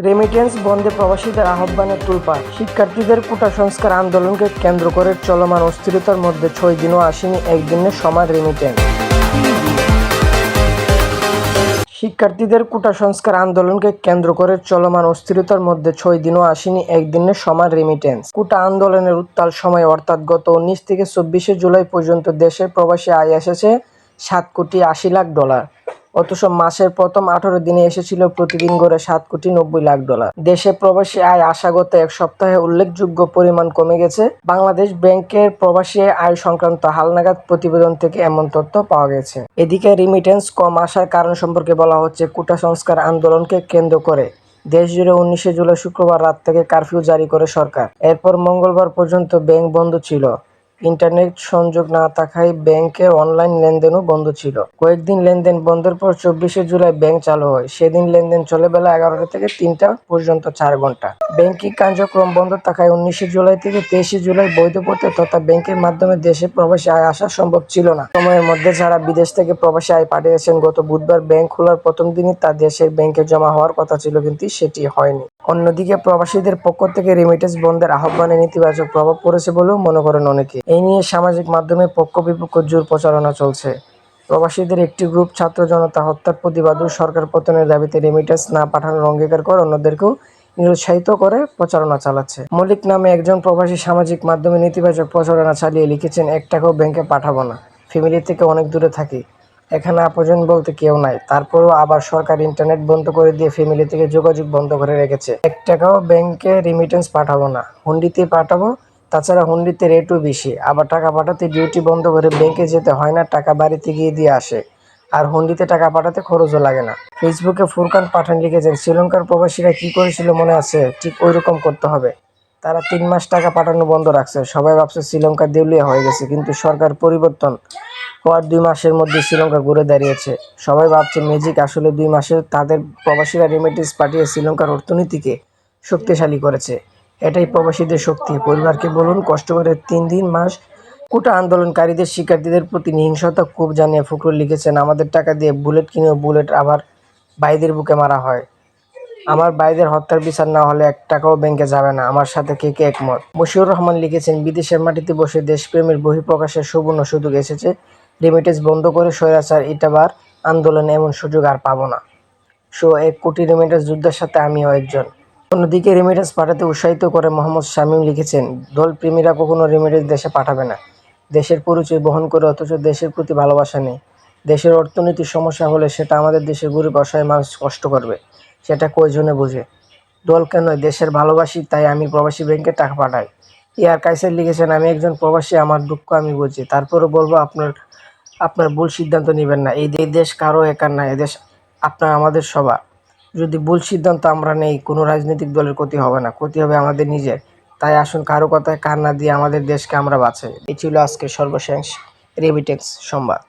Remittance বন্ধে প্রবাসীদের আহ্বানে তোলপাড়। শিক্ষার্থীদের কোটা সংস্কার আন্দোলনকে কেন্দ্র করে চলমান অস্থিরতার মধ্যে 6 দিনও আসেনি একদিনের সমান রেমিটেন্স। শিক্ষার্থীদের কোটা সংস্কার আন্দোলনকে কেন্দ্র করে চলমান অস্থিরতার মধ্যে 6 দিনও আসেনি একদিনের সমান রেমিটেন্স। কোটা আন্দোলনের উত্তাল সময়ে অর্থাৎ গত 19 থেকে 24 জুলাই পর্যন্ত দেশের প্রবাসী আয় এসেছে $7,80,00,000। অথচ মাসের প্রথম 18 দিনে এসেছিল প্রতিদিন গড়ে $7,90,00,000। দেশে প্রবাসী আয় আসা গত এক সপ্তাহে উল্লেখযোগ্য পরিমাণ কমে গেছে। বাংলাদেশ ব্যাংকের প্রবাসী আয় সংক্রান্ত হালনাগাদ প্রতিবেদন থেকে এমন তথ্য পাওয়া গেছে। এদিকে রেমিটেন্স কম আসার কারণ সম্পর্কে বলা হচ্ছে, কোটা সংস্কার আন্দোলনকে কেন্দ্র করে দেশজুড়ে 19 জুলাই শুক্রবার রাত থেকে কারফিউ জারি করে সরকার। এরপর মঙ্গলবার পর্যন্ত ব্যাংক বন্ধ ছিল। ইন্টারনেট সংযোগ না থাকায় ব্যাংকের অনলাইন লেনদেনও বন্ধ ছিল। কয়েকদিন লেনদেন বন্ধের পর 24 জুলাই ব্যাংক চালু হয়। সেদিন লেনদেন চলে বেলা 11টা থেকে 3টা পর্যন্ত 4 ঘন্টা। ব্যাংকিং কার্যক্রম বন্ধ থাকায় 19 জুলাই থেকে 23 জুলাই বৈধ পথে তথা ব্যাংকের মাধ্যমে দেশে প্রবাসী আয় আসা সম্ভব ছিল না। সময়ের মধ্যে যারা বিদেশ থেকে প্রবাসী আয় পাঠিয়েছেন, গত বুধবার ব্যাংক খোলার প্রথম দিনই তা দেশের ব্যাংকে জমা হওয়ার কথা ছিল, কিন্তু সেটি হয়নি। অন্যদিকে প্রবাসীদের পক্ষ থেকে রেমিটেন্স বন্ধের আহ্বানে নেতিবাচক প্রভাব পড়েছে বলেও মনে করেন অনেকে। এই নিয়ে সামাজিক মাধ্যমে পক্ষ বিপক্ষ জোর প্রচারণা চলছে। প্রবাসীদের একটি গ্রুপ ছাত্র জনতা হত্যার প্রতিবাদ ও সরকার পতনের দাবিতে রেমিটেন্স না পাঠানোর অঙ্গীকার করে অন্যদেরকেও নিরুৎসাহিত করে প্রচারণা চালাচ্ছে। মল্লিক নামে একজন প্রবাসী সামাজিক মাধ্যমে নেতিবাচক প্রচারণা চালিয়ে লিখেছেন, "1 টাকাও ব্যাংকে পাঠাবো না, ফ্যামিলি থেকে অনেক দূরে থাকি, এখানে আপনজন বলতে কেউ নাই। তারপরও আবার সরকার ইন্টারনেট বন্ধ করে দিয়ে ফ্যামিলি থেকে যোগাযোগ বন্ধ করে রেখেছে। 1 টাকাও ব্যাংকে রেমিটেন্স পাঠাবো না, হুন্ডিতেই পাঠাবো। তাছাড়া হুন্ডিতে রেটও বেশি। আবার টাকা পাঠাতে ডিউটি বন্ধ করে ব্যাংকে যেতে হয় না, টাকা বাড়িতে গিয়ে দিয়ে আসে। আর হুন্ডিতে টাকা পাঠাতে খরচও লাগে না।" ফেসবুকে ফুরকান পাঠান লিখেছেন, "শ্রীলঙ্কার প্রবাসীরা কি করেছিল মনে আছে? ঠিক ওই রকম করতে হবে। তারা 3 মাস টাকা পাঠানো বন্ধ রাখছে। সবাই ভাবছে শ্রীলঙ্কা দেউলিয়া হয়ে গেছে, কিন্তু সরকার পরিবর্তন হওয়ার 2 মাসের মধ্যে শ্রীলঙ্কা ঘুরে দাঁড়িয়েছে। সবাই ভাবছে ম্যাজিক, আসলে 2 মাসে তাদের প্রবাসীরা রেমিটেন্স পাঠিয়ে শ্রীলঙ্কার অর্থনীতিকে শক্তিশালী করেছে। এটাই প্রবাসীদের শক্তি। পরিবারকে বলুন কষ্ট করে 3 মাস।" কোটা আন্দোলনকারীদের শিক্ষার্থীদের প্রতি নিহিংসতা ক্ষোভ জানিয়ে ফখরুল লিখেছেন, "আমাদের টাকা দিয়ে বুলেট কিনেও বুলেট আবার ভাইদের বুকে মারা হয়। আমার ভাইদের হত্যার বিচার না হলে 1 টাকাও ব্যাংকে যাবে না। আমার সাথে কে কে একমত?" মশিউর রহমান লিখেছেন, "বিদেশের মাটিতে বসে দেশপ্রেমের বহিঃপ্রকাশের সুবর্ণ সুযোগ এসেছে। রেমিটেন্স বন্ধ করে স্বৈরাচার ইটাবার আন্দোলনে এমন সুযোগ আর পাবো না। 1 কোটি রেমিটেন্স যোদ্ধার সাথে আমিও একজন।" অন্যদিকে রেমিটেন্স পাঠাতে উৎসাহিত করে মোহাম্মদ শামীম লিখেছেন, "দলপ্রেমীরা কখনো রেমিটেন্স দেশে পাঠাবে না। দেশের পরিচয় বহন করে অথচ দেশের প্রতি ভালোবাসা নেই। দেশের অর্থনীতির সমস্যা হলে সেটা আমাদের দেশের গরিব অসহায় মানুষ কষ্ট করবে। সেটা কয়জনে বোঝে? দলকে নয়, দেশের ভালোবাসি, তাই আমি প্রবাসী ব্যাংকে টাকা পাঠাই।" ইয়ার কাইসার লিখেছেন, "আমি একজন প্রবাসী, আমার দুঃখ আমি বুঝি। তারপরও বলবো, আপনার ভুল সিদ্ধান্ত নেবেন না। এই দেশ কারো একার না, এদেশ আপনার আমাদের সবার। যদি ভুল সিদ্ধান্ত আমরা নেই, কোনো রাজনৈতিক দলের ক্ষতি হবে না, ক্ষতি হবে আমাদের নিজের। তাই আসুন কারো কথায় কান না দিয়ে আমাদের দেশকে আমরা বাঁচাই।" এই ছিল আজকের সর্বশেষ রেমিটেন্স সংবাদ।